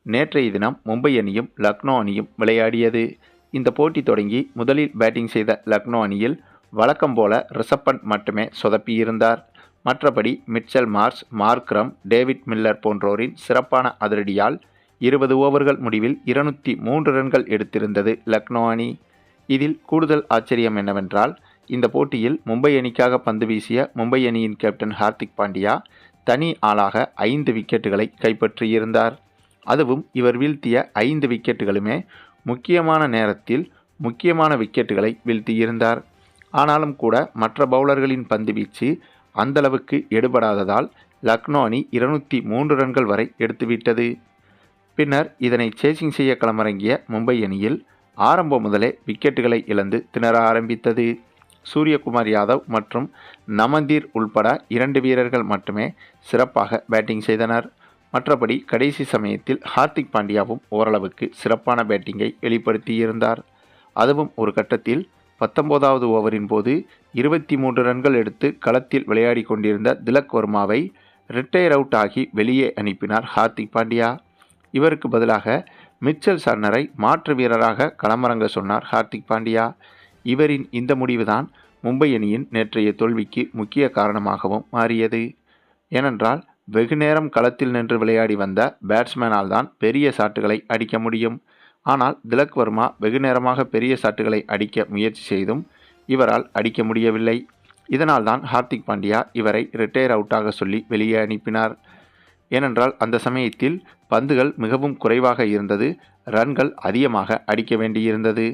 நேற்றைய தினம் மும்பை அணியும் லக்னோ அணியும் விளையாடியது. இந்த போட்டி தொடங்கி முதலில் பேட்டிங் செய்த லக்னோ அணியில் வழக்கம் போல ரிஷப் பண்ட் மட்டுமே சொதப்பியிருந்தார். மற்றபடி Mitchell Marsh, Markram, David Miller போன்றோரின் சிறப்பான அதிரடியால் 20 ஓவர்கள் முடிவில் 203 ரன்கள் எடுத்திருந்தது லக்னோ அணி. இதில் கூடுதல் ஆச்சரியம் என்னவென்றால், இந்த போட்டியில் மும்பை அணிக்காக பந்து வீசிய மும்பை அணியின் கேப்டன் ஹார்திக் பாண்டியா தனி ஆளாக 5 விக்கெட்டுகளை கைப்பற்றியிருந்தார். அதுவும் இவர் வீழ்த்திய 5 விக்கெட்டுகளுமே முக்கியமான நேரத்தில் முக்கியமான விக்கெட்டுகளை வீழ்த்தியிருந்தார். ஆனாலும் கூட மற்ற பவுலர்களின் பந்து வீச்சு அந்தளவுக்கு எடுபடாததால் லக்னோ அணி 203 ரன்கள் வரை எடுத்துவிட்டது. பின்னர் இதனை சேசிங் செய்ய களமிறங்கிய மும்பை அணியில் ஆரம்பம் முதலே விக்கெட்டுகளை இழந்து திணற ஆரம்பித்தது. சூரியகுமார் யாதவ் மற்றும் நமந்தீர் உள்பட 2 வீரர்கள் மட்டுமே சிறப்பாக பேட்டிங் செய்தனர். மற்றபடி கடைசி சமயத்தில் ஹார்திக் பாண்டியாவும் ஓரளவுக்கு சிறப்பான பேட்டிங்கை வெளிப்படுத்தியிருந்தார். அதுவும் ஒரு கட்டத்தில் 19வது ஓவரின் போது 23 ரன்கள் எடுத்து களத்தில் விளையாடி கொண்டிருந்த திலக் வர்மாவை ரிட்டையர் அவுட் ஆகி வெளியே அனுப்பினார் ஹார்திக் பாண்டியா. இவருக்கு பதிலாக மிச்சல் சார்னரை மாற்று வீரராக களமிறங்க சொன்னார் ஹார்திக் பாண்டியா. இவரின் இந்த முடிவுதான் மும்பை அணியின் நேற்றைய தோல்விக்கு முக்கிய காரணமாகவும் மாறியது. ஏனென்றால் வெகு நேரம் களத்தில் நின்று விளையாடி வந்த பேட்ஸ்மேனால் தான் பெரிய ஷாட்டுகளை அடிக்க முடியும். ஆனால் திலக் வர்மா வெகு நேரமாக பெரிய ஷாட்டுகளை அடிக்க முயற்சி செய்தும் இவரால் அடிக்க முடியவில்லை. இதனால் தான் ஹார்திக் பாண்டியா இவரை ரிட்டையர் அவுட்டாக சொல்லி வெளியே அனுப்பினார். ஏனென்றால் அந்த சமயத்தில் பந்துகள் மிகவும் குறைவாக இருந்தது, ரன்கள் அதிகமாக அடிக்க வேண்டியிருந்தது.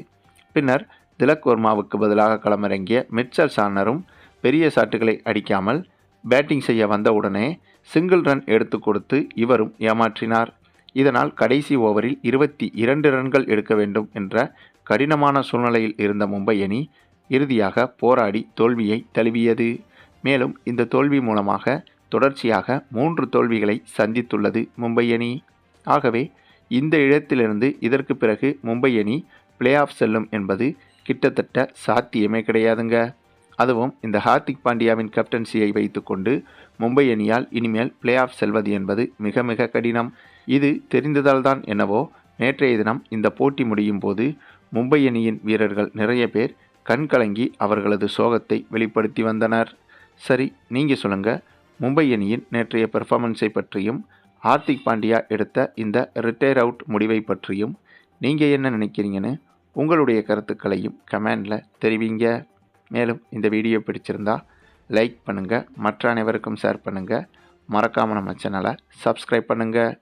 பின்னர் திலக் வர்மாவுக்கு பதிலாக களமிறங்கிய மிட்சல் சார்னரும் பெரிய ஷாட்டுகளை அடிக்காமல் பேட்டிங் செய்ய வந்தவுடனே சிங்கிள் ரன் எடுத்து கொடுத்து இவரும் ஏமாற்றினார். இதனால் கடைசி ஓவரில் 22 ரன்கள் எடுக்க வேண்டும் என்ற கடினமான சூழ்நிலையில் இருந்த மும்பை அணி இறுதியாக போராடி தோல்வியை தழுவியது. மேலும் இந்த தோல்வி மூலமாக தொடர்ச்சியாக 3 தோல்விகளை சந்தித்துள்ளது மும்பை அணி. ஆகவே இந்த இடத்திலிருந்து இதற்கு பிறகு மும்பை அணி பிளே ஆஃப் செல்லும் என்பது கிட்டத்தட்ட சாத்தியமே கிடையாதுங்க. அதுவும் இந்த ஹார்திக் பாண்டியாவின் கேப்டன்சியை வைத்துக்கொண்டு மும்பை அணியால் இனிமேல் பிளே ஆஃப் செல்வது என்பது மிக மிக கடினம். இது தெரிந்ததால் தான் என்னவோ நேற்றைய தினம் இந்த போட்டி முடியும் போது மும்பை அணியின் வீரர்கள் நிறைய பேர் கண்கலங்கி அவர்களது சோகத்தை வெளிப்படுத்தி வந்தனர். சரி, நீங்கள் சொல்லுங்கள், மும்பை அணியின் நேற்றைய பெர்ஃபார்மன்ஸை பற்றியும் ஹார்திக் பாண்டியா எடுத்த இந்த ரிட்டையர் அவுட் முடிவை பற்றியும் நீங்கள் என்ன நினைக்கிறீங்கன்னு உங்களுடைய கருத்துக்களையும் கமெண்டில் தெரிவிங்க. மேலும் இந்த வீடியோ பிடிச்சிருந்தா லைக் பண்ணுங்கள், மற்ற அனைவருக்கும் ஷேர் பண்ணுங்கள், மறக்காமல் நம்ம சேனலை சப்ஸ்கிரைப் பண்ணுங்கள்.